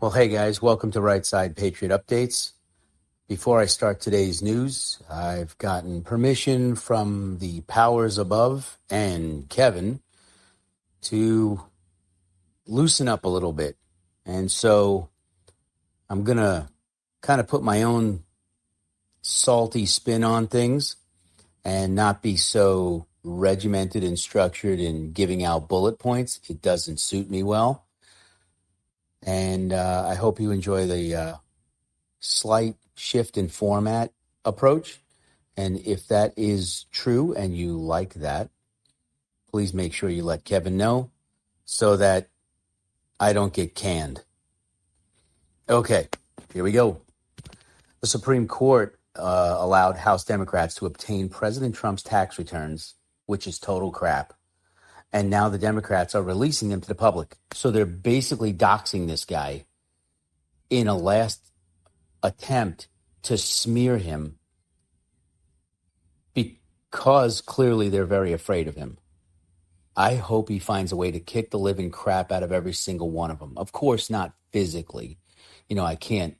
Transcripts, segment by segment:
Well, hey guys, welcome to Right Side Patriot Updates. Before I start today's news, I've gotten permission from the powers above and Kevin to loosen up a little bit. And so I'm going to kind of put my own salty spin on things and not be so regimented and structured in giving out bullet points. It doesn't suit me well. And I hope you enjoy the slight shift in format approach. And if that is true and you like that, please make sure you let Kevin know so that I don't get canned. Okay, here we go. The Supreme Court allowed House Democrats to obtain President Trump's tax returns, which is total crap. And now the Democrats are releasing them to the public. So they're basically doxing this guy in a last attempt to smear him because clearly they're very afraid of him. I hope he finds a way to kick the living crap out of every single one of them. Of course, not physically. You know, I can't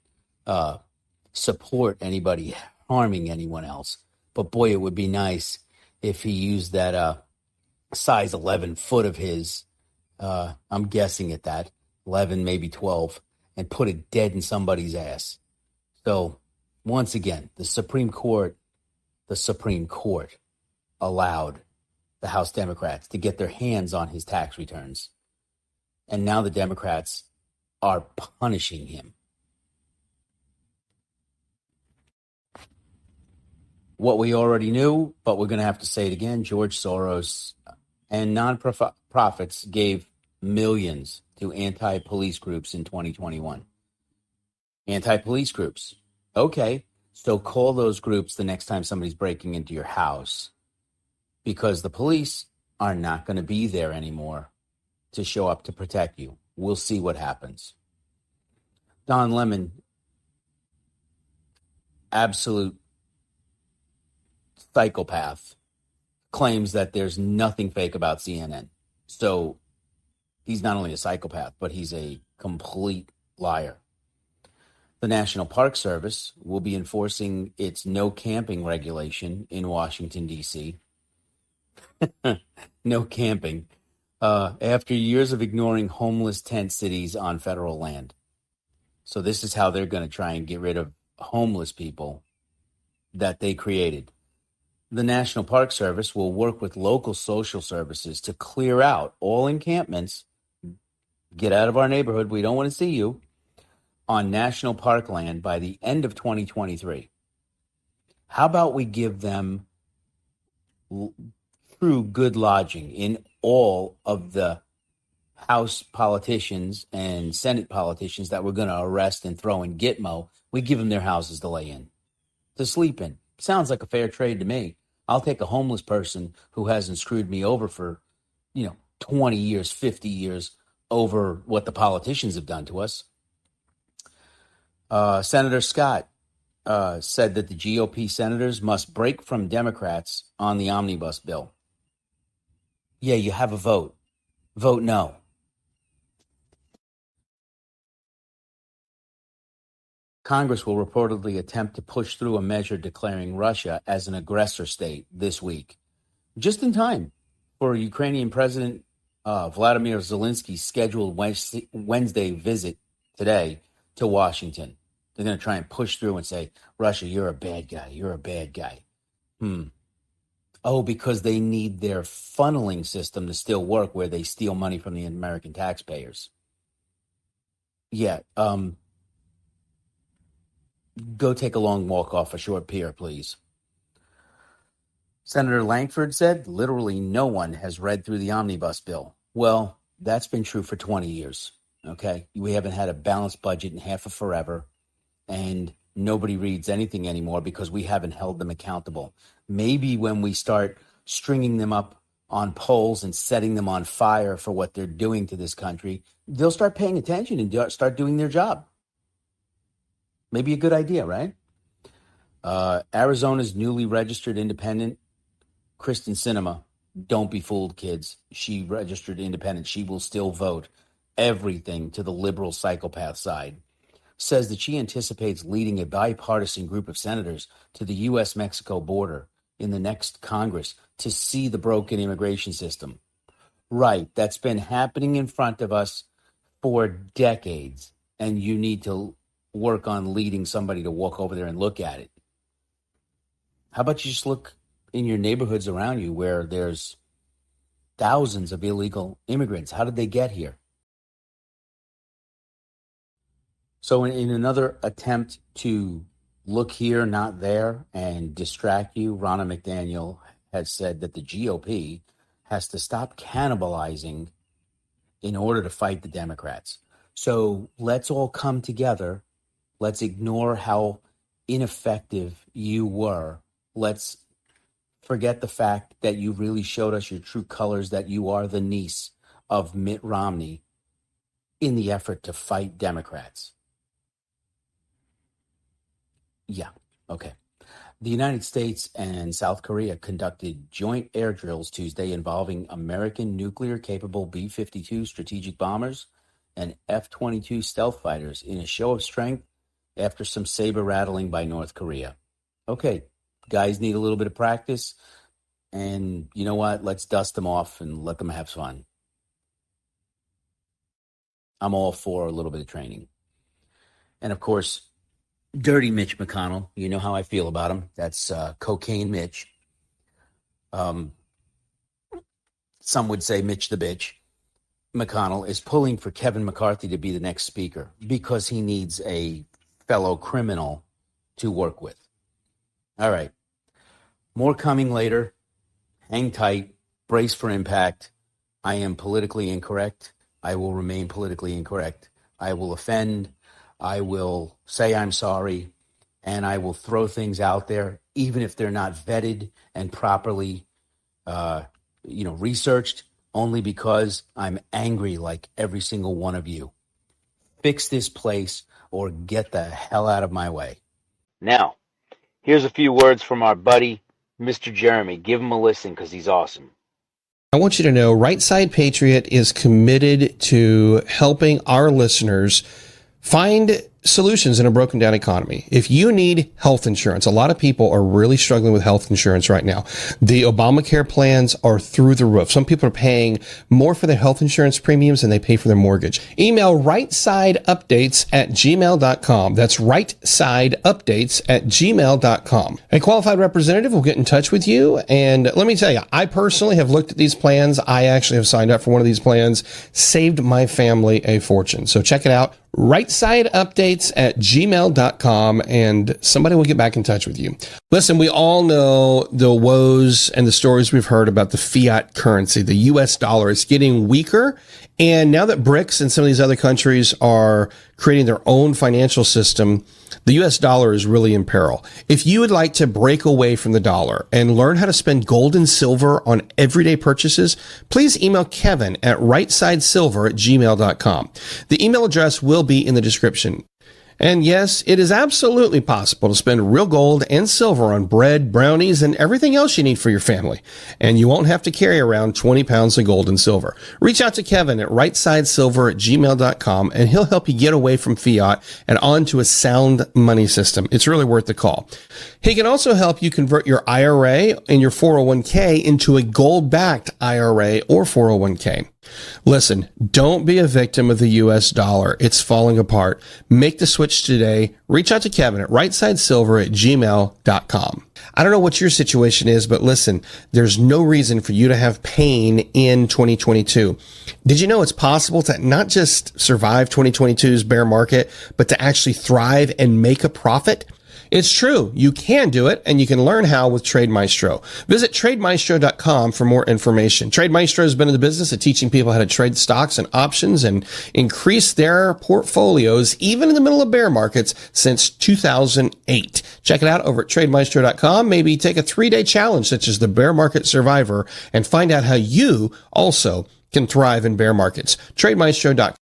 support anybody harming anyone else. But boy, it would be nice if he used that size 11 foot of his, I'm guessing at that, 11, maybe 12, and put it dead in somebody's ass. So once again, the Supreme Court allowed the House Democrats to get their hands on his tax returns. And now the Democrats are punishing him. What we already knew, but we're going to have to say it again, George Soros and non-profits gave millions to anti-police groups in 2021. Anti-police groups. Okay, so call those groups the next time somebody's breaking into your house, because the police are not going to be there anymore to show up to protect you. We'll see what happens. Don Lemon, absolute psychopath, claims that there's nothing fake about CNN. So he's not only a psychopath, but he's a complete liar. The National Park Service will be enforcing its no camping regulation in Washington, D.C. No camping. After years of ignoring homeless tent cities on federal land. So this is how they're going to try and get rid of homeless people that they created. The National Park Service will work with local social services to clear out all encampments. Get out of our neighborhood. We don't want to see you on national park land by the end of 2023. How about we give them true good lodging in all of the House politicians and Senate politicians that we're going to arrest and throw in Gitmo? We give them their houses to lay in, to sleep in. Sounds like a fair trade to me. I'll take a homeless person who hasn't screwed me over for, 20 years, 50 years over what the politicians have done to us. Senator Scott said that the GOP senators must break from Democrats on the omnibus bill. Yeah, you have a vote. Vote no. Congress will reportedly attempt to push through a measure declaring Russia as an aggressor state this week, just in time for Ukrainian President Vladimir Zelensky's scheduled Wednesday visit today to Washington. They're going to try and push through and say, Russia, you're a bad guy. You're a bad guy. Oh, because they need their funneling system to still work where they steal money from the American taxpayers. Yeah, go take a long walk off a short pier, please. Senator Langford said literally no one has read through the omnibus bill. Well, that's been true for 20 years, okay? We haven't had a balanced budget in half of forever, and nobody reads anything anymore because we haven't held them accountable. Maybe when we start stringing them up on poles and setting them on fire for what they're doing to this country, they'll start paying attention and start doing their job. Maybe a good idea, right? Arizona's newly registered independent, Kristen Sinema. Don't be fooled, kids. She registered independent. She will still vote. everything to the liberal psychopath side, says that she anticipates leading a bipartisan group of senators to the U.S.-Mexico border in the next Congress to see the broken immigration system. Right, that's been happening in front of us for decades, and you need to work on leading somebody to walk over there and look at it. How about you just look in your neighborhoods around you where there's thousands of illegal immigrants? How did they get here? So in another attempt to look here, not there, and distract you, Ronna McDaniel has said that the GOP has to stop cannibalizing in order to fight the Democrats. So let's all come together. Let's ignore how ineffective you were. Let's forget the fact that you really showed us your true colors, that you are the niece of Mitt Romney in the effort to fight Democrats. Yeah, okay. The United States and South Korea conducted joint air drills Tuesday involving American nuclear-capable B-52 strategic bombers and F-22 stealth fighters in a show of strength after some saber rattling by North Korea. Okay, guys need a little bit of practice, and you know what? Let's dust them off and let them have fun. I'm all for a little bit of training. And of course, Dirty Mitch McConnell, you know how I feel about him. That's Cocaine Mitch. Some would say Mitch the bitch. McConnell is pulling for Kevin McCarthy to be the next speaker because he needs a fellow criminal to work with. All right. More coming later. Hang tight. Brace for impact. I am politically incorrect. I will remain politically incorrect. I will offend. I will say I'm sorry, and I will throw things out there, even if they're not vetted and properly, researched, only because I'm angry like every single one of you. Fix this place or get the hell out of my way. Now, here's a few words from our buddy, Mr. Jeremy. Give him a listen because he's awesome. I want you to know Right Side Patriot is committed to helping our listeners find solutions in a broken down economy. If you need health insurance, a lot of people are really struggling with health insurance right now. The Obamacare plans are through the roof. Some people are paying more for their health insurance premiums than they pay for their mortgage. Email rightsideupdates@gmail.com. That's rightsideupdates@gmail.com. A qualified representative will get in touch with you. And let me tell you, I personally have looked at these plans. I actually have signed up for one of these plans, saved my family a fortune. So check it out. rightsideupdates@gmail.com, and somebody will get back in touch with you. Listen, we all know the woes and the stories we've heard about the fiat currency, the US dollar. It's getting weaker. And now that BRICS and some of these other countries are creating their own financial system, the US dollar is really in peril. If you would like to break away from the dollar and learn how to spend gold and silver on everyday purchases, please email Kevin at rightsidesilver@gmail.com. The email address will be in the description. And yes, it is absolutely possible to spend real gold and silver on bread, brownies, and everything else you need for your family. And you won't have to carry around 20 pounds of gold and silver. Reach out to Kevin at rightsidesilver@gmail.com, and he'll help you get away from fiat and onto a sound money system. It's really worth the call. He can also help you convert your IRA and your 401k into a gold-backed IRA or 401k. Listen, don't be a victim of the US dollar. It's falling apart. Make the switch today. Reach out to Kevin at rightsidesilver@gmail.com. I don't know what your situation is, but listen, there's no reason for you to have pain in 2022. Did you know it's possible to not just survive 2022's bear market, but to actually thrive and make a profit? It's true. You can do it, and you can learn how with Trade Maestro. Visit trademaestro.com for more information. Trade Maestro has been in the business of teaching people how to trade stocks and options and increase their portfolios, even in the middle of bear markets, since 2008. Check it out over at trademaestro.com. Maybe take a 3-day challenge, such as the Bear Market Survivor, and find out how you also can thrive in bear markets. Trademaestro.com.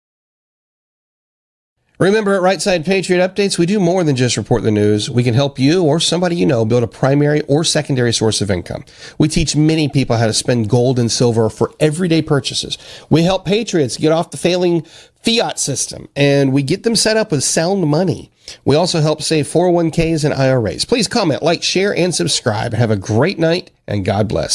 Remember, at Right Side Patriot Updates, we do more than just report the news. We can help you or somebody you know build a primary or secondary source of income. We teach many people how to spend gold and silver for everyday purchases. We help patriots get off the failing fiat system, and we get them set up with sound money. We also help save 401ks and IRAs. Please comment, like, share, and subscribe. Have a great night, and God bless.